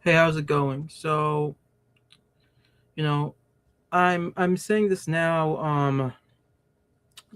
Hey, how's it going? So, you know, I'm saying this now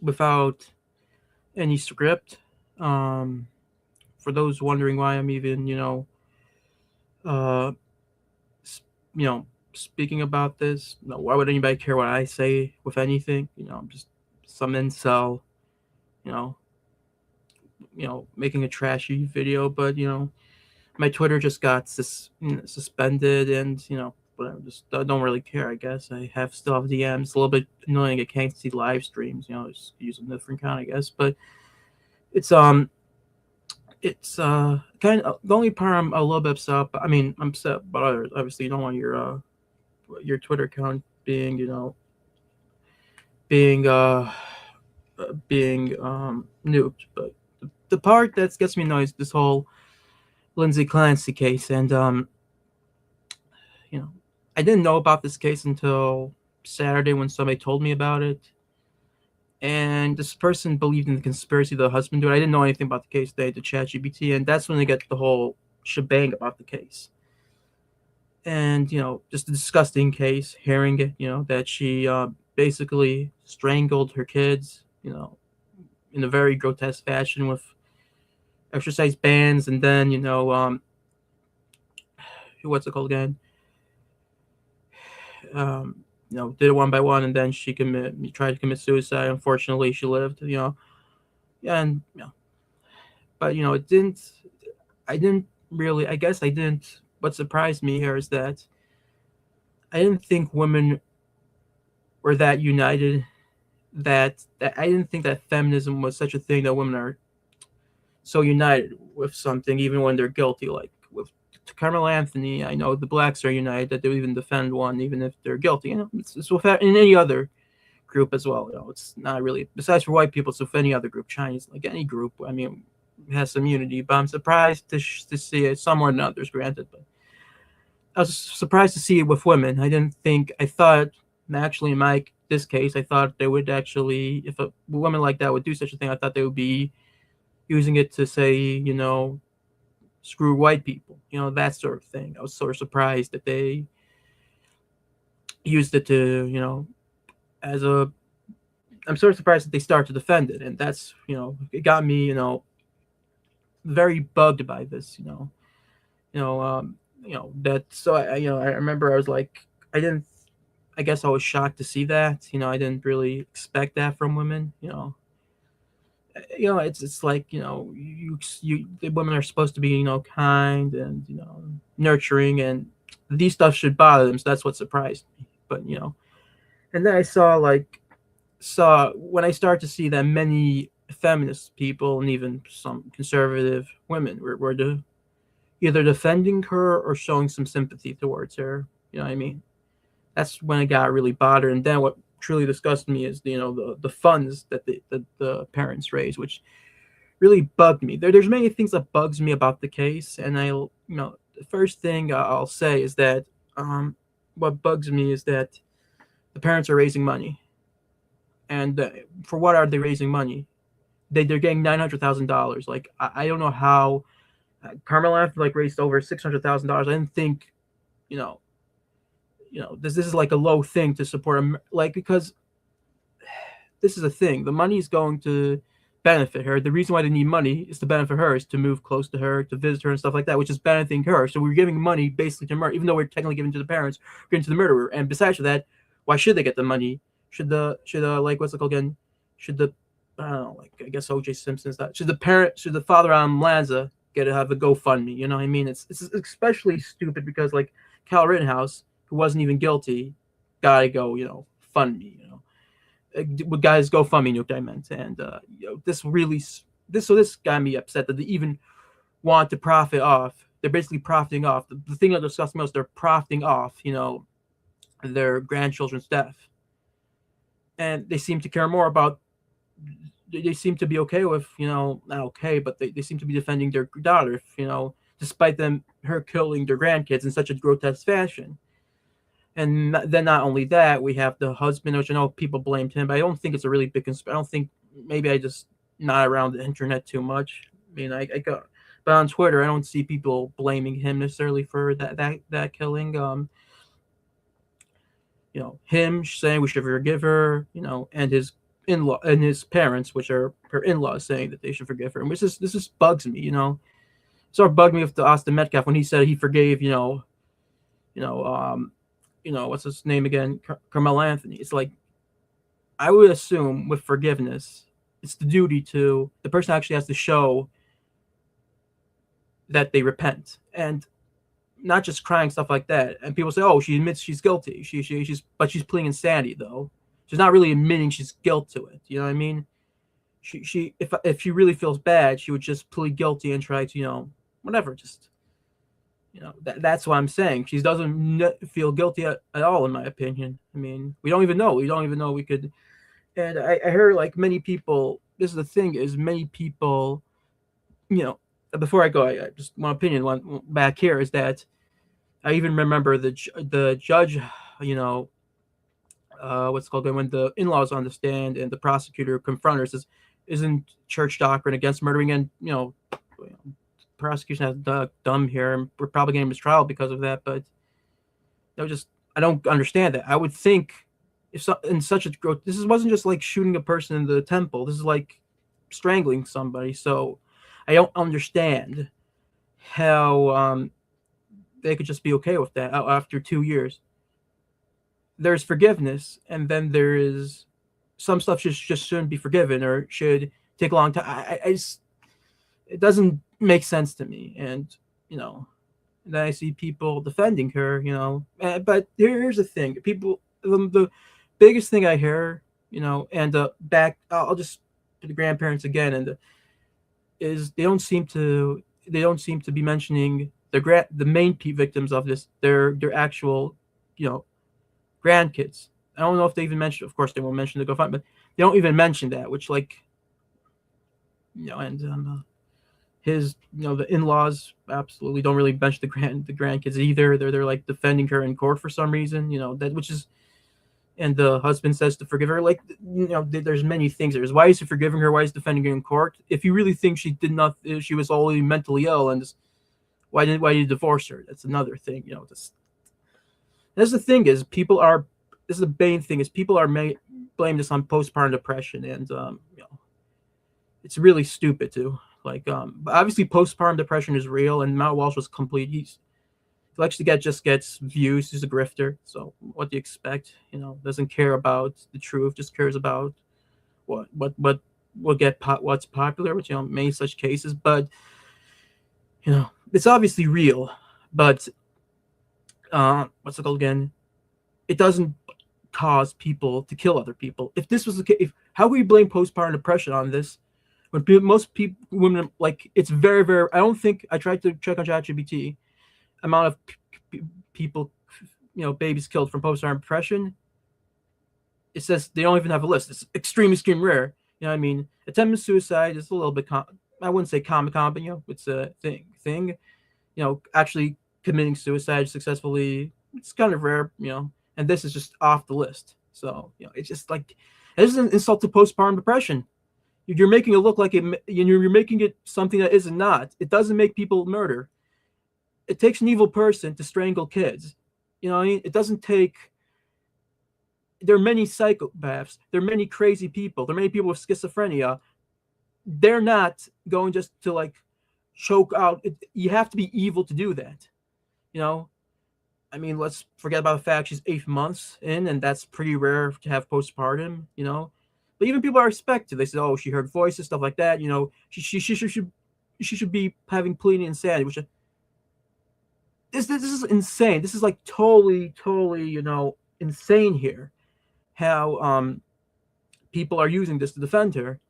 without any script. Um for those wondering why I'm even, uh s- you know, speaking about this. Why would anybody care what I say with anything? I'm just some incel, you know, making a trashy video, but my Twitter just got suspended, and whatever. Just don't really care. I guess I have still have DMs. A little bit annoying. I can't see live streams. Just use a different account, I guess. But it's kind of the only part I'm a little bit upset. I mean, I'm upset about others. Obviously, you don't want your Twitter account being being uh being nuked. But the part that gets me annoyed is this whole Lindsey Clancy case, and you know, I didn't know about this case until Saturday when somebody told me about it. And this person believed in the conspiracy of the husband dude. I didn't know anything about the case. They had to chat GPT, and that's when they get the whole shebang about the case. And just a disgusting case. Hearing it, that she basically strangled her kids, in a very grotesque fashion with exercise bands, and then what's it called again? Did it one by one, and then she tried to commit suicide. Unfortunately, she lived. Yeah, and but it didn't. I didn't really. I guess I didn't. What surprised me here is that I didn't think women were that united. That I didn't think that feminism was such a thing that women are so united with something, even when they're guilty. Like with Carmel Anthony, I know the blacks are united that they even defend one, even if they're guilty. It's with that in any other group as well. It's not really besides for white people. It's with any other group, Chinese, like any group. I mean, has some unity. But I'm surprised to see it somewhere in others. Granted, but I was surprised to see it with women. I didn't think. I thought actually in my this case, I thought they would actually, if a woman like that would do such a thing, I thought they would be using it to say, screw white people, that sort of thing. I was sort of surprised that they used it to, as a I'm sort of surprised that they start to defend it, and that's it got me very bugged by this. You know that so I remember I was like I didn't I guess I was shocked to see that. I didn't really expect that from women. It's like the women are supposed to be kind and nurturing, and these stuff should bother them. So that's what surprised me. But and then I saw when I started to see that many feminist people and even some conservative women were either defending her or showing some sympathy towards her. You know what I mean? That's when I got really bothered. And then what truly disgusted me is the funds that the parents raise, which really bugged me. There's many things that bugs me about the case, and the first thing I'll say is that what bugs me is that the parents are raising money, and for what are they raising money? They're getting $900,000. Like I don't know how Carmel Anthony like raised over $600,000. I didn't think you know this is like a low thing to support like because this is a thing. The money is going to benefit her. The reason why they need money is to benefit her, is to move close to her, to visit her and stuff like that, which is benefiting her. So we're giving money basically to murder, even though we're technically giving to the parents, we're giving to the murderer. And besides that, why should they get the money? Should like what's it called again? Should the I don't know, like I guess OJ Simpson's that should the father on Lanza have a GoFundMe? You know what I mean? It's especially stupid because like Cal Rittenhouse, who wasn't even guilty, gotta go, fund me, guys GoFundMe nuked I meant, and this got me upset that they even want to profit off. They're basically profiting off. The thing that disgusts me most, they're profiting off, their grandchildren's death, and they seem to care more about. They seem to be okay with, not okay, but they seem to be defending their daughter, despite her killing their grandkids in such a grotesque fashion. And then not only that, we have the husband, which I know people blamed him, but I don't think it's a really big conspiracy. I don't think maybe I just not around the internet too much. I mean, I got But on Twitter, I don't see people blaming him necessarily for that killing. Him saying we should forgive her, and his in-law and his parents, which are her in-laws, saying that they should forgive her. And this just bugs me. Sort of bugged me with the Austin Metcalf when he said he forgave, what's his name again, Carmelo Anthony. It's like, I would assume with forgiveness, it's the duty to the person actually has to show that they repent, and not just crying, stuff like that. And people say, "Oh, she admits she's guilty. But she's pleading insanity, though. She's not really admitting she's guilt to it. You know what I mean? If she really feels bad, she would just plead guilty and try to, whatever. Just, that's what I'm saying. She doesn't feel guilty at all, in my opinion. I mean, we don't even know. We could. And I heard like many people. This is the thing: is many people, Before I go, I just one opinion. One back here is that I even remember the judge, what's it called, when the in-laws on the stand and the prosecutor confront her, says, "Isn't church doctrine against murdering?" And prosecution has dumb here, and we're probably getting his trial because of that. But I don't understand that. I would think in such a this wasn't just like shooting a person in the temple. This is like strangling somebody. So I don't understand how they could just be okay with that after 2 years. There's forgiveness, and then there is some stuff just shouldn't be forgiven or should take a long time. It doesn't make sense to me, and then I see people defending her, But here's the thing: people, the biggest thing I hear, and I'll just to the grandparents again, and is they don't seem to be mentioning the main victims of this, their actual, grandkids. I don't know if they even mention. Of course, they won't mention the GoFundMe, but they don't even mention that. Which, like, and his, the in-laws absolutely don't really mention the grandkids either. They're like defending her in court for some reason. That, which is, and the husband says to forgive her. Like, there's many things. There's why is he forgiving her? Why is he defending her in court? If you really think she did not, she was already mentally ill, and why did you divorce her? That's another thing. That's the thing is this is the main thing is people are blame this on postpartum depression, and it's really stupid too. Like, but obviously postpartum depression is real, and Matt Walsh was complete. He likes to gets views. He's a grifter. So what do you expect? Doesn't care about the truth, just cares about what's popular, which many such cases. But it's obviously real. But what's it called again? It doesn't cause people to kill other people. If this was the case, how can we blame postpartum depression on this? When most women, like, it's very, very. I don't think I tried to check on ChatGPT amount of people, babies killed from postpartum depression. It says they don't even have a list. It's extremely rare. You know what I mean? Attempted suicide is a little bit. I wouldn't say common, but it's a thing. Actually committing suicide successfully, it's kind of rare. And this is just off the list. So it's just like, this is an insult to postpartum depression. You're making it look like you're making it something that is not. It doesn't make people murder. It takes an evil person to strangle kids. It doesn't take. There are many psychopaths. There are many crazy people. There are many people with schizophrenia. They're not going just to like choke out. You have to be evil to do that. I mean, let's forget about the fact she's 8 months in, and that's pretty rare to have postpartum. But even people are expected. They say, "Oh, she heard voices, stuff like that." She should be having pleading insanity, which. This is insane. This is like totally, insane here. How people are using this to defend her.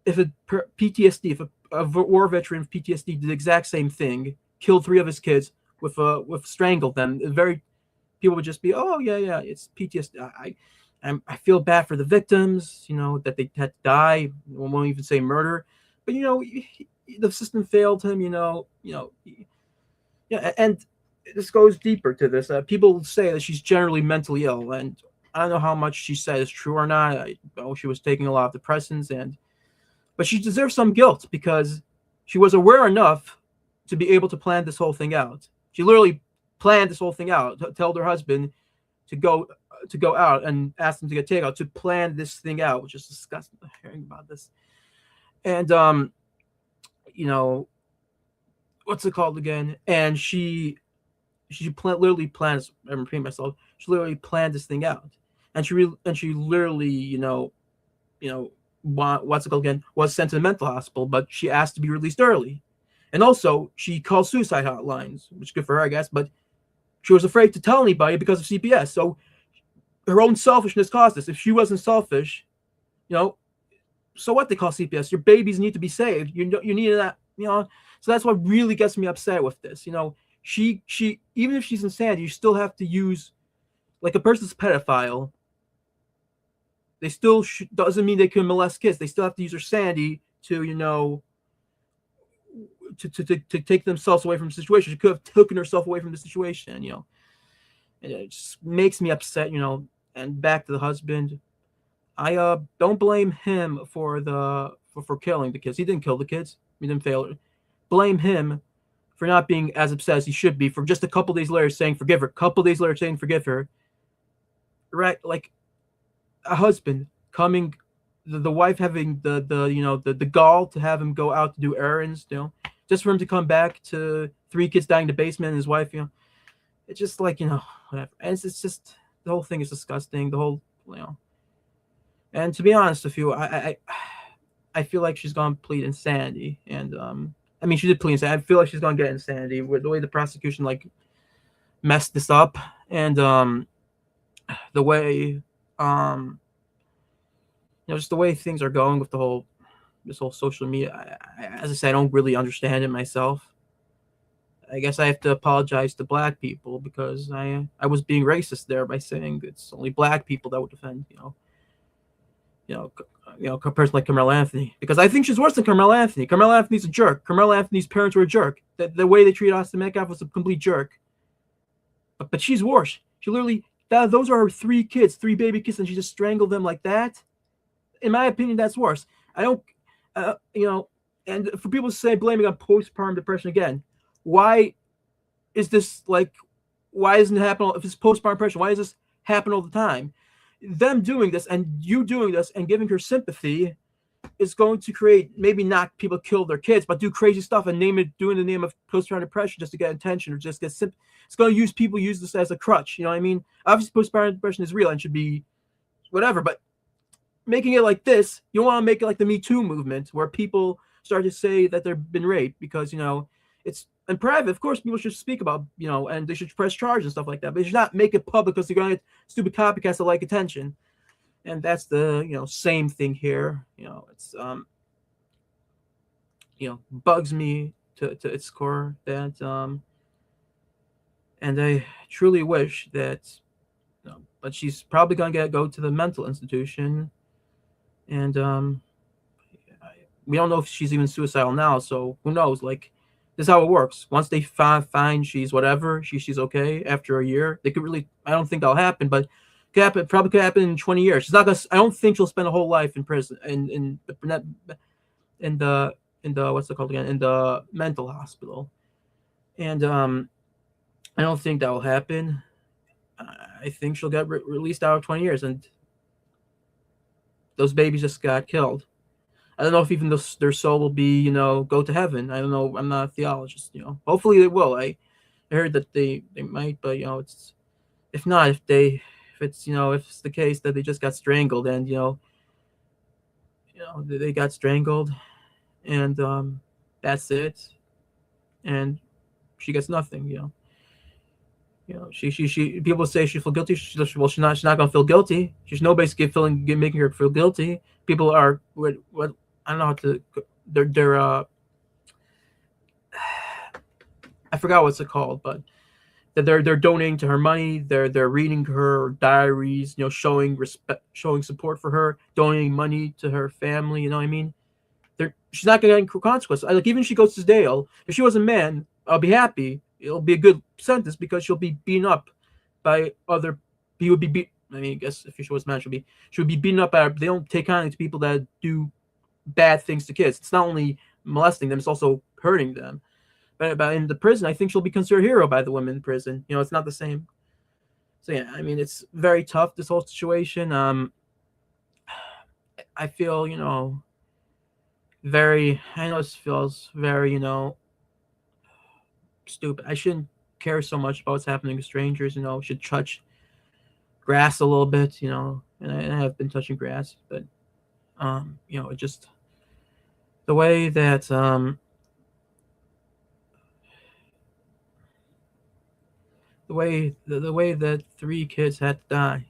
If PTSD, if a war veteran with PTSD did the exact same thing, killed 3 of his kids with strangled them, people would just be, "Oh yeah, it's PTSD." I feel bad for the victims, that they had to die. We won't even say murder, but the system failed him. Yeah, and this goes deeper to this. People say that she's generally mentally ill, and I don't know how much she said is true or not. I know she was taking a lot of depressants, but she deserves some guilt because she was aware enough to be able to plan this whole thing out. She literally planned this whole thing out. Told her husband to go out and ask him to get takeout, to plan this thing out, which is disgusting hearing about this. And you know, what's it called again? And literally plans. I'm repeating myself. She literally planned this thing out, and she literally, what's it called again? Was sent to the mental hospital, but she asked to be released early, and also she called suicide hotlines, which is good for her, I guess. But she was afraid to tell anybody because of CPS. So her own selfishness caused this. If she wasn't selfish, so what? They call CPS. Your babies need to be saved. You need that. So that's what really gets me upset with this. She even if she's insanity, you still have to use, like, a person's pedophile. They still doesn't mean they can molest kids. They still have to use their sanity to to take themselves away from the situation. She could have taken herself away from the situation. And it just makes me upset. And back to the husband, I don't blame him for killing the kids. He didn't kill the kids. He didn't fail. Blame him for not being as upset as he should be, for just a couple days later saying forgive her. Couple days later saying forgive her. Right, like a husband coming, the wife having the gall to have him go out to do errands, just for him to come back to 3 kids dying in the basement and his wife, it's just like, whatever. And it's just, the whole thing is disgusting. The whole, and to be honest with you, I feel like she's gonna plead insanity, and I mean, she did plead insanity. I feel like she's gonna get insanity with the way the prosecution messed this up, and the way just the way things are going with this whole social media. As I said, I don't really understand it myself. I guess I have to apologize to black people because I was being racist there by saying it's only black people that would defend a person like Carmel Anthony, because I think she's worse than Carmel Anthony. Carmel Anthony's a jerk. Carmel Anthony's parents were a jerk. The way they treated Austin Metcalf was a complete jerk. But she's worse. She literally, those are her 3 kids, 3 baby kids, and she just strangled them like that. In my opinion, that's worse. I don't, and for people to say blaming on postpartum depression again, why is this why isn't it happening? If it's postpartum depression, why does this happen all the time? Them doing this and you doing this and giving her sympathy is going to create, maybe not people kill their kids, but do crazy stuff and doing the name of postpartum depression just to get attention or just get sympathy. It's going to people use this as a crutch. You know what I mean? Obviously, postpartum depression is real and should be whatever, but making it like this, you don't want to make it like the Me Too movement where people start to say that they've been raped because, it's in private. Of course, people should speak about, and they should press charges and stuff like that, but they should not make it public because they're going to get stupid copycats that like attention. And that's the, same thing here. It's, bugs me to its core that, and I truly wish that, but she's probably going to go to the mental institution. And we don't know if she's even suicidal now, so who knows? Like, this is how it works. Once they find she's whatever, she's okay after a year, they could really, I don't think that'll happen, but probably could happen in 20 years. She's not gonna, I don't think she'll spend a whole life in prison, in the what's it called again? In the mental hospital. And I don't think that will happen. I think she'll get released out of 20 years, and those babies just got killed. I don't know if even their soul will be, go to heaven. I don't know. I'm not a theologist, Hopefully they will. I heard that they might, but it's, if not, if it's the case that they just got strangled and they got strangled, and that's it, and she gets nothing. She people say she feel guilty. She's not gonna feel guilty. She's nobody's making her feel guilty. People are what I don't know how to. They're I forgot what's it called, but they're donating to her money. They're reading her diaries. Showing respect, showing support for her, donating money to her family. You know what I mean? She's not gonna get consequences. Like, even if she goes to jail, if she was a man, I'll be happy. It'll be a good sentence because she'll be beaten up by other. He would be beat. I mean, I guess if she was a man, she would be beaten up by. They don't take kindly to people that do bad things to kids. It's not only molesting them, it's also hurting them. But in the prison, I think she'll be considered a hero by the women in prison. It's not the same. So yeah, I mean, it's very tough, this whole situation. I feel, very. I know this feels very, stupid. I shouldn't care so much about what's happening to strangers. Should touch grass a little bit. And I have been touching grass, but it just the way that the way that 3 kids had to die,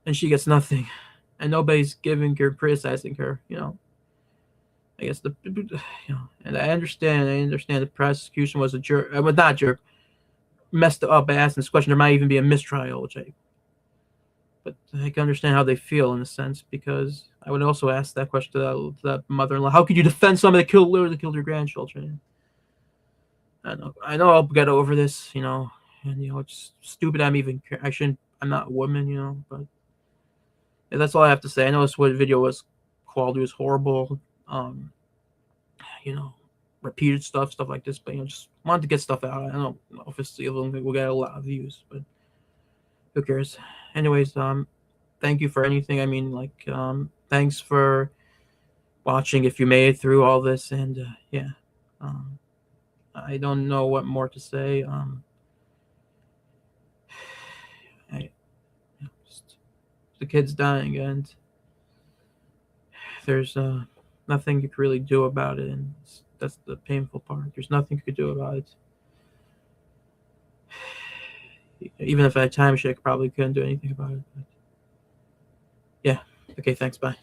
and she gets nothing, and nobody's giving her, criticizing her. I guess and I understand. The prosecution was a jerk. Well, not jerk. Messed up by asking this question. There might even be a mistrial, but I can understand how they feel in a sense, because I would also ask that question to that mother-in-law. How could you defend somebody that literally killed your grandchildren? I know I'll get over this, and it's stupid. I shouldn't. I'm not a woman, but yeah, that's all I have to say. I know this video was quality was horrible. You know, repeated stuff like this, but just wanted to get stuff out. I don't know if we'll get a lot of views, but who cares? Anyways, thank you for anything. I mean, thanks for watching if you made it through all this, and yeah, I don't know what more to say. Just, the kid's dying, and there's nothing you can really do about it, and that's the painful part. There's nothing you could do about it. Even if I had time, I probably couldn't do anything about it. But yeah. Okay, thanks. Bye.